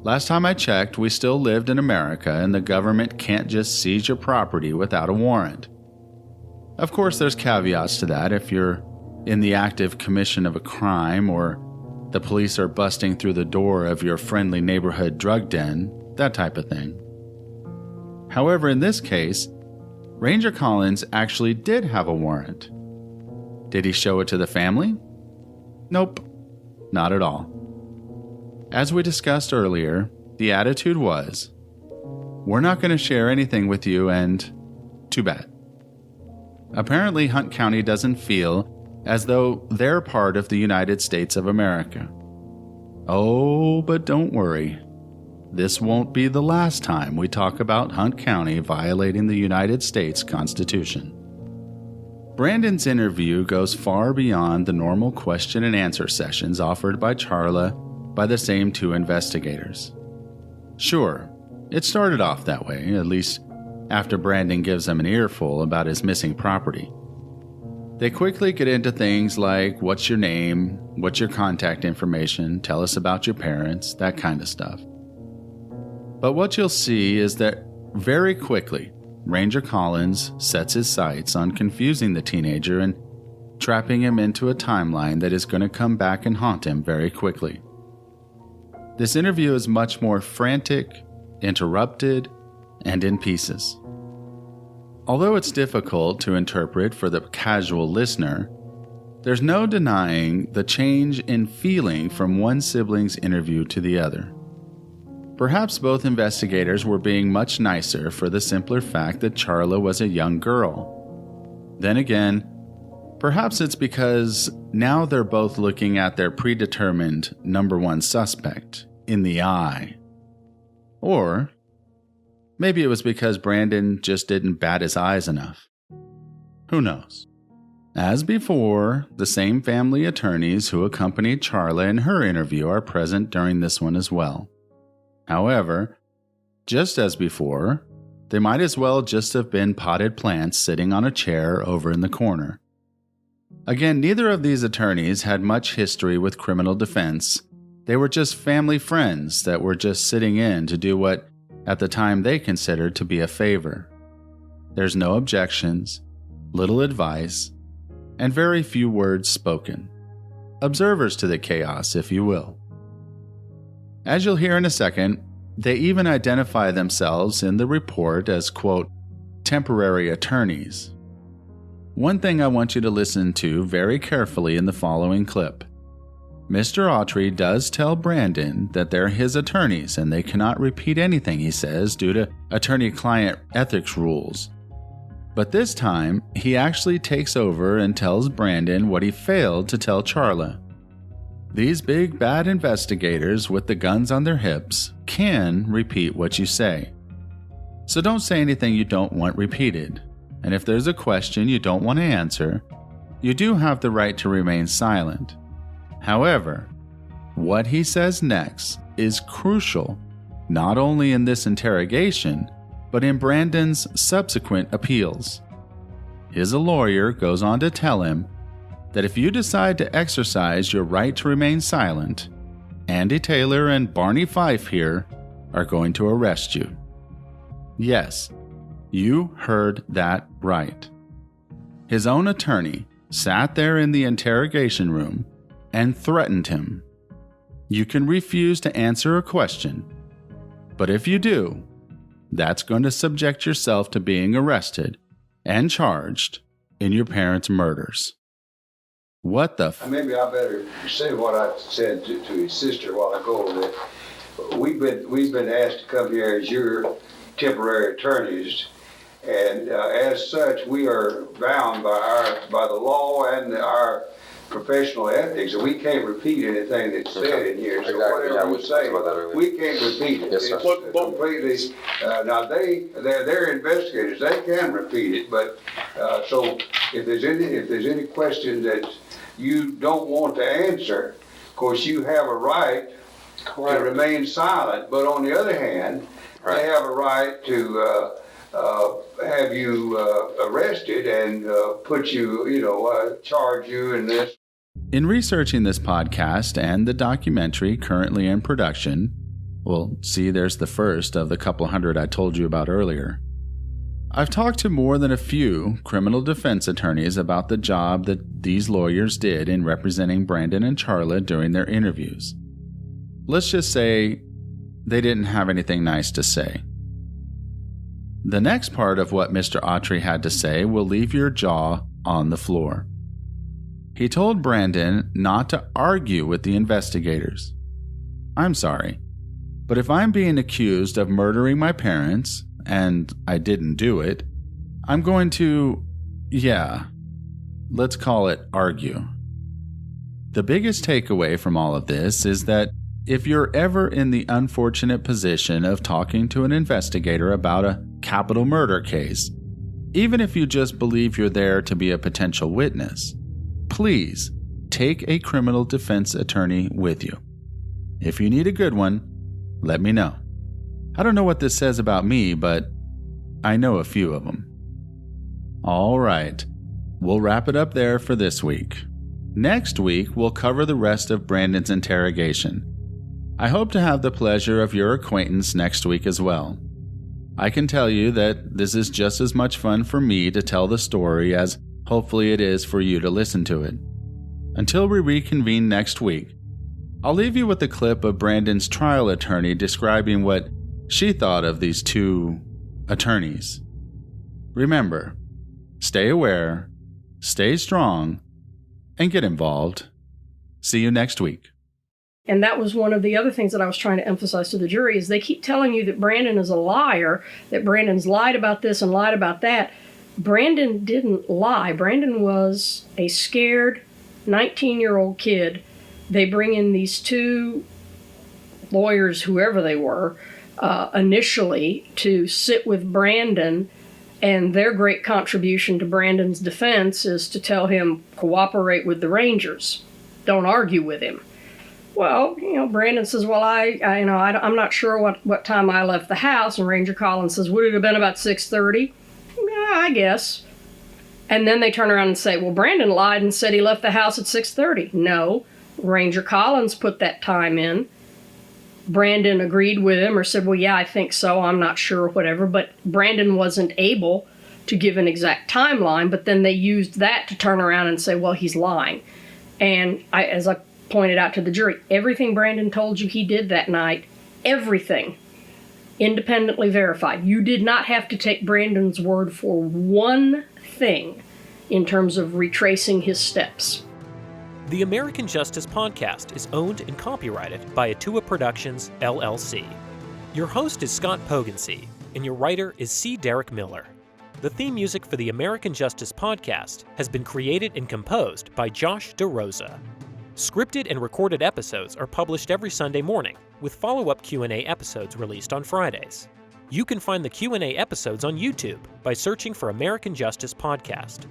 Last time I checked, we still lived in America and the government can't just seize your property without a warrant. Of course, there's caveats to that if you're in the active commission of a crime or the police are busting through the door of your friendly neighborhood drug den, that type of thing. However, in this case, Ranger Collins actually did have a warrant. Did he show it to the family? Nope, not at all. As we discussed earlier, the attitude was, we're not going to share anything with you and too bad. Apparently, Hunt County doesn't feel as though they're part of the United States of America. Oh, but don't worry. This won't be the last time we talk about Hunt County violating the United States Constitution. Brandon's interview goes far beyond the normal question and answer sessions offered by Charla by the same 2 investigators. Sure, it started off that way, at least after Brandon gives them an earful about his missing property. They quickly get into things like, what's your name, what's your contact information, tell us about your parents, that kind of stuff. But what you'll see is that very quickly, Ranger Collins sets his sights on confusing the teenager and trapping him into a timeline that is going to come back and haunt him very quickly. This interview is much more frantic, interrupted, and in pieces. Although it's difficult to interpret for the casual listener, there's no denying the change in feeling from one sibling's interview to the other. Perhaps both investigators were being much nicer for the simpler fact that Charla was a young girl. Then again, perhaps it's because now they're both looking at their predetermined number one suspect in the eye. Or maybe it was because Brandon just didn't bat his eyes enough. Who knows? As before, the same family attorneys who accompanied Charla in her interview are present during this one as well. However, just as before, they might as well just have been potted plants sitting on a chair over in the corner. Again, neither of these attorneys had much history with criminal defense. They were just family friends that were just sitting in to do what, at the time, they considered to be a favor. There's no objections, little advice, and very few words spoken. Observers to the chaos, if you will. As you'll hear in a second, they even identify themselves in the report as, quote, temporary attorneys. One thing I want you to listen to very carefully in the following clip. Mr. Autry does tell Brandon that they're his attorneys and they cannot repeat anything he says due to attorney-client ethics rules. But this time, he actually takes over and tells Brandon what he failed to tell Charla. These big bad investigators with the guns on their hips can repeat what you say. So don't say anything you don't want repeated. And if there's a question you don't want to answer, you do have the right to remain silent. However, what he says next is crucial, not only in this interrogation, but in Brandon's subsequent appeals. His lawyer goes on to tell him that if you decide to exercise your right to remain silent, Andy Taylor and Barney Fife here are going to arrest you. Yes, you heard that right. His own attorney sat there in the interrogation room and threatened him. You can refuse to answer a question, but if you do, that's going to subject yourself to being arrested and charged in your parents' murders. What the Maybe I better say what I said to his sister a while ago, that we've been asked to come here as your temporary attorneys, and as such we are bound by the law and our professional ethics, and we can't repeat anything that's said in here. So Exactly. whatever we say, we can't repeat it. Yes, sir. It's completely. Now they're investigators. They can repeat it, but so if there's any question that you don't want to answer, of course you have a right to remain silent. But on the other hand, they have a right to have you arrested and put you, charge you in this. In researching this podcast and the documentary currently in production, well, see, there's the first of the couple hundred I told you about earlier, I've talked to more than a few criminal defense attorneys about the job that these lawyers did in representing Brandon and Charla during their interviews. Let's just say they didn't have anything nice to say. The next part of what Mr. Autry had to say will leave your jaw on the floor. He told Brandon not to argue with the investigators. I'm sorry, but if I'm being accused of murdering my parents, and I didn't do it, I'm going to, let's call it argue. The biggest takeaway from all of this is that if you're ever in the unfortunate position of talking to an investigator about a capital murder case, even if you just believe you're there to be a potential witness, please take a criminal defense attorney with you. If you need a good one, let me know. I don't know what this says about me, but I know a few of them. All right, we'll wrap it up there for this week. Next week, we'll cover the rest of Brandon's interrogation. I hope to have the pleasure of your acquaintance next week as well. I can tell you that this is just as much fun for me to tell the story as Hopefully it is for you to listen to it. Until we reconvene next week, I'll leave you with a clip of Brandon's trial attorney describing what she thought of these two attorneys. Remember, stay aware, stay strong, and get involved. See you next week. And that was one of the other things that I was trying to emphasize to the jury is they keep telling you that Brandon is a liar, that Brandon's lied about this and lied about that. Brandon didn't lie. Brandon was a scared 19-year-old kid. They bring in these two lawyers, whoever they were, initially to sit with Brandon, and their great contribution to Brandon's defense is to tell him, cooperate with the Rangers. Don't argue with him. Well, Brandon says, well, I'm not sure what time I left the house. And Ranger Collins says, would it have been about 6:30? Yeah, I guess. And then they turn around and say, well, Brandon lied and said he left the house at 6:30. No, Ranger Collins put that time in. Brandon agreed with him or said, well, yeah, I think so. I'm not sure, whatever. But Brandon wasn't able to give an exact timeline. But then they used that to turn around and say, well, he's lying. And as I pointed out to the jury, everything Brandon told you he did that night, everything, independently verified. You did not have to take Brandon's word for one thing in terms of retracing his steps. The American Justice Podcast is owned and copyrighted by Atua Productions, LLC. Your host is Scott Poggensee, and your writer is C. Derek Miller. The theme music for the American Justice Podcast has been created and composed by Josh DeRosa. Scripted and recorded episodes are published every Sunday morning, with follow-up Q&A episodes released on Fridays. You can find the Q&A episodes on YouTube by searching for American Justice Podcast.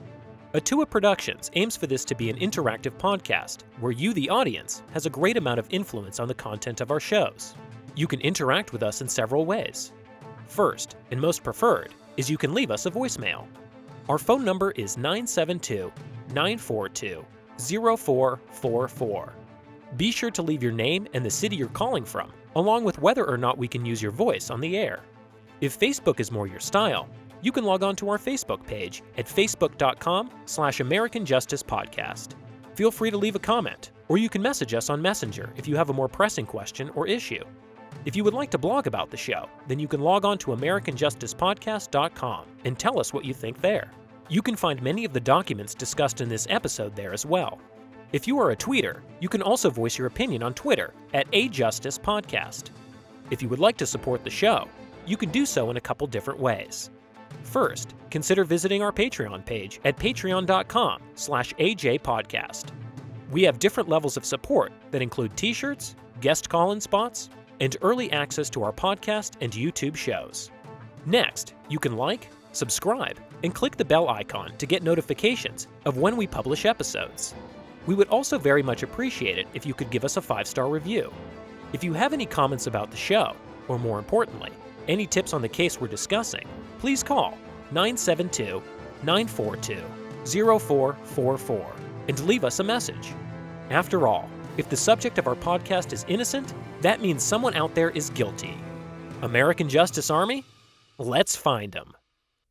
Atua Productions aims for this to be an interactive podcast, where you, the audience, has a great amount of influence on the content of our shows. You can interact with us in several ways. First, and most preferred, is you can leave us a voicemail. Our phone number is 972-942-0444. Be sure to leave your name and the city you're calling from, along with whether or not we can use your voice on the air. If Facebook is more your style, you can log on to our Facebook page at facebook.com/American Justice Podcast. Feel free to leave a comment, or you can message us on Messenger if you have a more pressing question or issue. If you would like to blog about the show, then you can log on to AmericanJusticePodcast.com and tell us what you think there. You can find many of the documents discussed in this episode there as well. If you are a tweeter, you can also voice your opinion on Twitter at @AJusticePodcast. If you would like to support the show, you can do so in a couple different ways. First, consider visiting our Patreon page at patreon.com/AJPodcast. We have different levels of support that include t-shirts, guest call-in spots, and early access to our podcast and YouTube shows. Next, you can like, subscribe, and click the bell icon to get notifications of when we publish episodes. We would also very much appreciate it if you could give us a 5-star review. If you have any comments about the show, or more importantly, any tips on the case we're discussing, please call 972-942-0444 and leave us a message. After all, if the subject of our podcast is innocent, that means someone out there is guilty. American Justice Army? Let's find them.